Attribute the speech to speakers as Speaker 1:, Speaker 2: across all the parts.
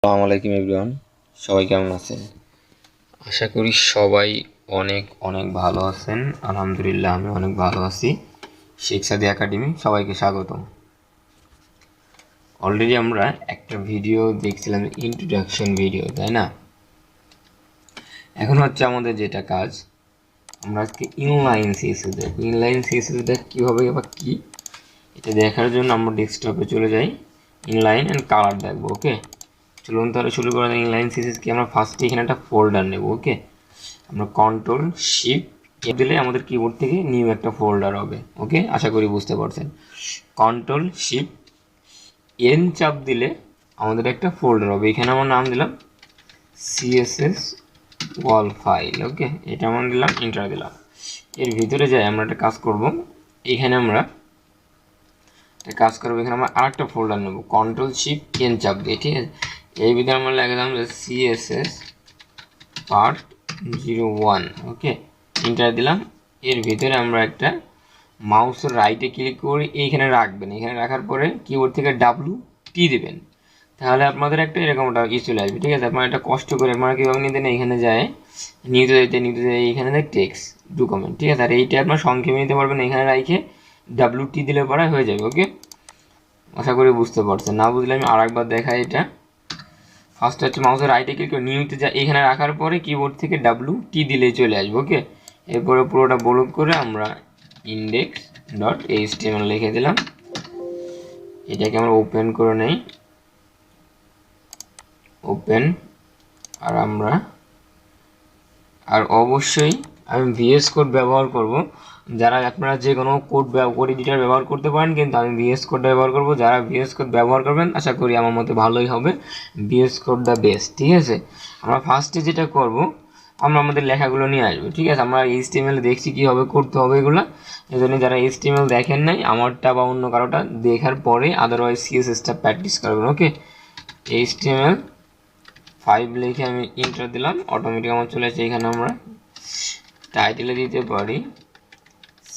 Speaker 1: আসসালামু আলাইকুম এভরিওয়ান, সবাই কেমন আছেন? আশা করি সবাই অনেক অনেক ভালো আছেন। আলহামদুলিল্লাহ আমি অনেক ভালো আছি। শেখসাদি একাডেমি সবাইকে স্বাগতম। অলরেডি আমরা একটা ভিডিও দেখছিলাম, ইন্ট্রোডাকশন ভিডিও, তাই না? এখন হচ্ছে আমাদের যেটা কাজ, আমরা আজকে ইনলাইন সিএসএস দেখব। ইনলাইন সিএসএসটা কীভাবে বা কী, এটা দেখার জন্য আমরা ডেস্কটপে চলে যাই, ইনলাইন অ্যান্ড কালার দেখবো। ওকে, চলুন তাহলে শুরু করা যায়। ইনলাইন সিএসএস কি, আমরা ফার্স্টে এখানে একটা ফোল্ডার নেব। ওকে, আমরা কন্ট্রোল শিফট এ দিলে আমাদের কিবোর্ড থেকে নিউ একটা ফোল্ডার হবে। ওকে, আশা করি বুঝতে পারছেন। কন্ট্রোল শিফট এন চাপ দিলে আমাদের একটা ফোল্ডার হবে। এখানে আমার নাম দিলাম সিএসএস ওয়াল ফাইল। ওকে, এটা আমরা দিলাম, এন্টার দিলাম। এর ভিতরে যাই আমরা একটা কাজ করব। এখানে আমরা কাজ করবো, এখানে আমরা আরেকটা ফোল্ডার নেব, কন্ট্রোল শিফট এন চাপ দিয়ে। ঠিক আছে, এই ভিতরে আমরা লিখলাম যে সিএসএস part-01। ওকে, এন্টার দিলাম। এর ভিতরে আমরা একটা মাউসের রাইটে ক্লিক করে এইখানে রাখবেন। এখানে রাখার পরে কিবোর্ড থেকে WT দেবেন, তাহলে আপনাদের একটা এরকম একটা চলে আসবে। ঠিক আছে, আপনারা এটা কষ্ট করে আপনারা কীভাবে নিতেন, এইখানে যায় নিতে যায় এইখানে টেক্সট ডকুমেন্ট। ঠিক আছে, আর এইটা আপনার সংক্ষেপে নিতে পারবেন, এখানে রাখে WT দিলে পরে হয়ে যাবে। ওকে, আশা করি বুঝতে পারছেন। না বুঝলে আমি আরেকবার দেখাই। এটা ফার্স্ট হচ্ছে মাউসের রাইটে ক্লিক করে নিউতে যা এখানে রাখার পরে কিবোর্ড থেকে WT দিলেই চলে আসবে। ওকে, এরপরে পুরোটা ব্লক করে আমরা index.html লিখে দিলাম। এটাকে আমরা ওপেন করে নেই, ওপেন। আর অবশ্যই আমি VS কোড ব্যবহার করব। যারা আপনারা যে কোনো কোড এডিটর ব্যবহার করতে পারেন, কিন্তু আমি VS কোড ব্যবহার করব। যারা VS কোড ব্যবহার করবেন আশা করি আমার মতে ভালোই হবে। VS code the best. ঠিক আছে, আমরা ফার্স্টে যেটা করব, আমরা আমাদের লেখাগুলো নিয়ে আসবো। ঠিক আছে, আমরা HTML দেখছি কীভাবে করতে হবে এগুলো। এই জন্য যারা HTML দেখেন নাই, আমারটা বা অন্য কারোটা দেখার পরে আদারওয়াইজ CSSটা প্র্যাকটিস করবেন। ওকে, HTML5 লিখে আমি এন্টার দিলাম, অটোমেটিক আমার চলে আসছে। এখানে আমরা টাইটেলে দিতে পারি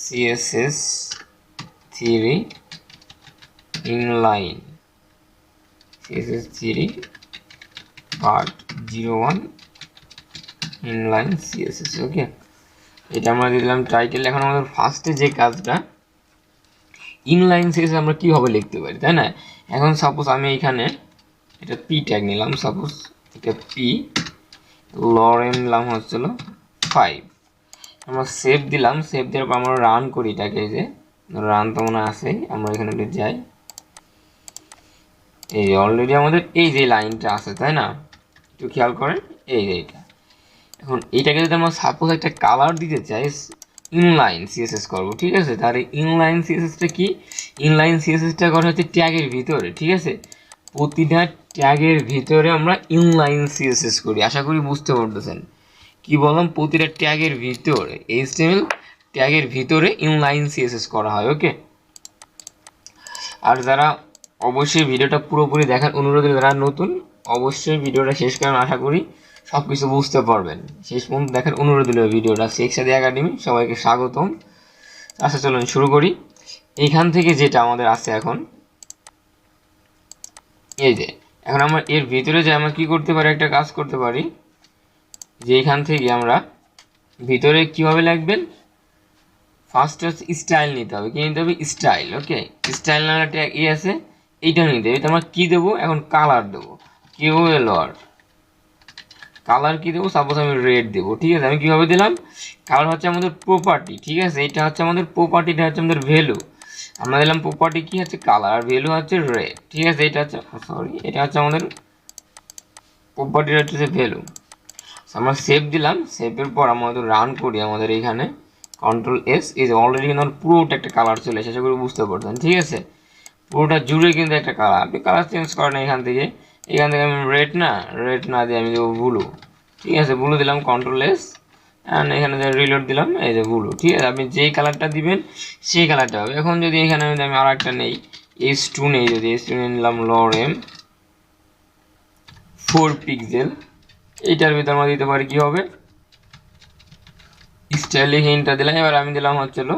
Speaker 1: CSS3 inline, CSS3 part-01 inline CSS। ওকে, এটা আমরা দিলাম টাইটেল। এখন আমাদের ফার্স্টে যে কাজটা, ইনলাইন CSS আমরা কীভাবে লিখতে পারি, তাই না? এখন সাপোজ আমি এখানে এটা P ট্যাগ নিলাম, সাপোজ এটা P লরেন নিলাম হচ্ছিল 5। আমরা সেভ দিলাম, সেভ দেওয়ার পর আমরা রান করি এটাকে। এই যে রান তো মনে আছে, আমরা এখানে যাই। এই যে অলরেডি আমাদের এই যে লাইনটা আছে, তাই না? একটু খেয়াল করেন, এই যে এইটা। এখন এইটাকে যদি আমরা সাপোজ একটা কালার দিতে চাই, ইনলাইন CSS করব। ঠিক আছে, তাহলে ইনলাইন CSSটা কি? ইনলাইন CSSটা করা হচ্ছে ট্যাগের ভিতরে। ঠিক আছে, প্রতিটা ট্যাগের ভিতরে আমরা ইনলাইন CSS করি। আশা করি বুঝতে পারতেছেন কি বললাম। প্রতিটা ট্যাগের ভিতরে, HTML ট্যাগের ভিতরে ইনলাইন CSS করা হয়। ওকে, আর যারা অবশ্যই ভিডিওটা পুরোপুরি দেখার অনুরোধ, যারা নতুন অবশ্যই ভিডিওটা শেষ করেন, আশা করি সব কিছু বুঝতে পারবেন। শেষ পর্যন্ত দেখার অনুরোধ দিল ভিডিওটা। শেখসাদি একাডেমি সবাইকে স্বাগতম। আচ্ছা চলুন শুরু করি। এইখান থেকে যেটা আমাদের আছে এখন, এই যে এখন আমরা এর ভিতরে যে আমরা কি করতে পারি, একটা কাজ করতে পারি যে এখান থেকে আমরা ভিতরে কিভাবে লিখবেন, ফার্স্ট হচ্ছে স্টাইল নিতে হবে। কি নিতে হবে? স্টাইল। ওকে, স্টাইল নামে একটা আছে, এইটা নিতে হবে। আমরা কি দেবো এখন? কালার দেবো, QLR কালার কি দেবো? সাপোজ আমি রেড দেবো। ঠিক আছে, আমি কিভাবে দিলাম? কালার হচ্ছে আমাদের প্রপার্টি। ঠিক আছে, এটা হচ্ছে আমাদের প্রপার্টিটা, হচ্ছে আমাদের ভ্যালু। আমরা দিলাম প্রপার্টি কি হচ্ছে কালার, আর ভ্যালু হচ্ছে রেড। ঠিক আছে, এটা হচ্ছে এটা হচ্ছে আমাদের প্রপার্টির হচ্ছে ভ্যালু। আমরা সেভ দিলাম, সেভের পর আমাদের রান করি। আমাদের এখানে Ctrl+S, এই যে অলরেডি কিন্তু আমার পুরোটা একটা কালার চলে এসে, আশা করি বুঝতে পারছেন। ঠিক আছে, পুরোটা জুড়ে কিন্তু একটা কালার। আপনি কালার চেঞ্জ করেন এখান থেকে আমি রেড না দিয়ে আমি দেবো ব্লু। ঠিক আছে, ব্লু দিলাম, Ctrl+S, অ্যান্ড এখানে রিলোড দিলাম, এই যে ব্লু। ঠিক আছে, আপনি যেই কালারটা দিবেন সেই কালারটা হবে। এখন যদি এখানে আমি আর একটা নেই, H2 নেই, যদি H2 নিয়ে নিলাম লরেম 4 পিক্সেল, এইটার ভিতরে আমরা দিতে পারি কি হবে, স্টাইল লিখে এন্টার দিলাম। এবার আমি দিলাম হচ্ছিল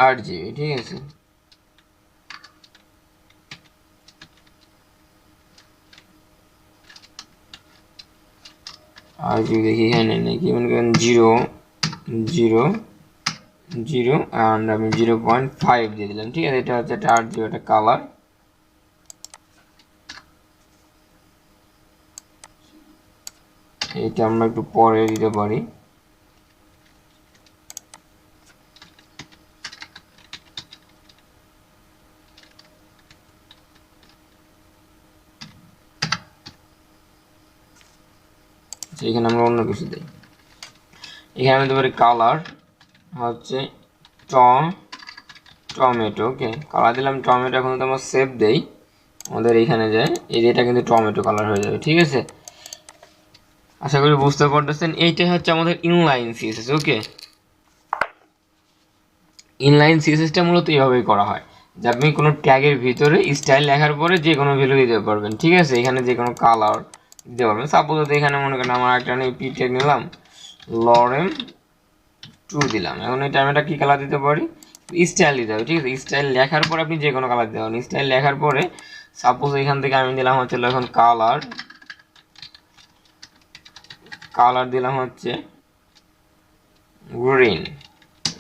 Speaker 1: 8 GB। ঠিক আছে, আর যদি দেখি এখানে নাকি মনে করেন 0 0 0 অ্যান্ড আমি 0.5 দিয়ে দিলাম, ঠিক আছে। এটা হচ্ছে একটা RGB একটা কালার। এটা আমরা একটু পরে দিতে পারি। এখানে আমরা অন্য কিছু দিই, এখানে আমি দিতে পারি কালার হচ্ছে টমেটো। ওকে, কালার দিলাম টমেটো। এখন যদি আমরা সেভ দেই, আমাদের এইখানে যায়, এই যেটা কিন্তু টমেটো কালার হয়ে যাবে, ঠিক আছে। আশা করি বুঝতে পারতেছেন। এইটাই হচ্ছে আমাদের ইনলাইন সিএসএস। ওকে, ইনলাইন সিএসএসটা মূলত এইভাবেই করা হয় যে আপনি কোনো ট্যাগের ভিতরে স্টাইল লেখার পরে যে কোনো ভ্যালু দিতে পারবেন, ঠিক আছে। এখানে যে কোনো কালার দিতে পারবেন। সাপোজ এখানে মনে করেন আমার একটা পি ট্যাগ নিলাম, লরেম 2 দিলাম। এখন এটা আমি একটা কী কালার দিতে পারি, স্টাইল দিতে হবে, ঠিক আছে। স্টাইল লেখার পরে আপনি যে কোনো কালার দিতে পারেন। স্টাইল লেখার পরে সাপোজ এখান থেকে আমি দিলাম হচ্ছে এখন কালার দিলাম হচ্ছে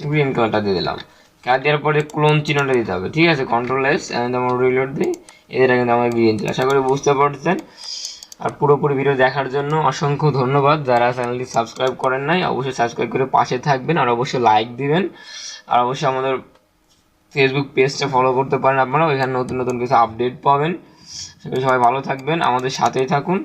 Speaker 1: গ্রিন কালারটা দিয়ে দিলাম। কালার দেওয়ার পরে ক্লোন চিহ্নটা দিতে হবে, ঠিক আছে। কন্ট্রোল-S আমরা রিলোড দিই, এটা কিন্তু আমার গ্রিন। আশা করি বুঝতে পারছেন। আর পুরোপুরি ভিডিও দেখার জন্য অসংখ্য ধন্যবাদ। যারা চ্যানেলটি সাবস্ক্রাইব করেন নাই অবশ্যই সাবস্ক্রাইব করে পাশে থাকবেন, আর অবশ্যই লাইক দিবেন। আর অবশ্যই আমাদের ফেসবুক পেজটা ফলো করতে পারেন আপনারা, ওইখানে নতুন নতুন কিছু আপডেট পাবেন। সবাই ভালো থাকবেন, আমাদের সাথেই থাকুন।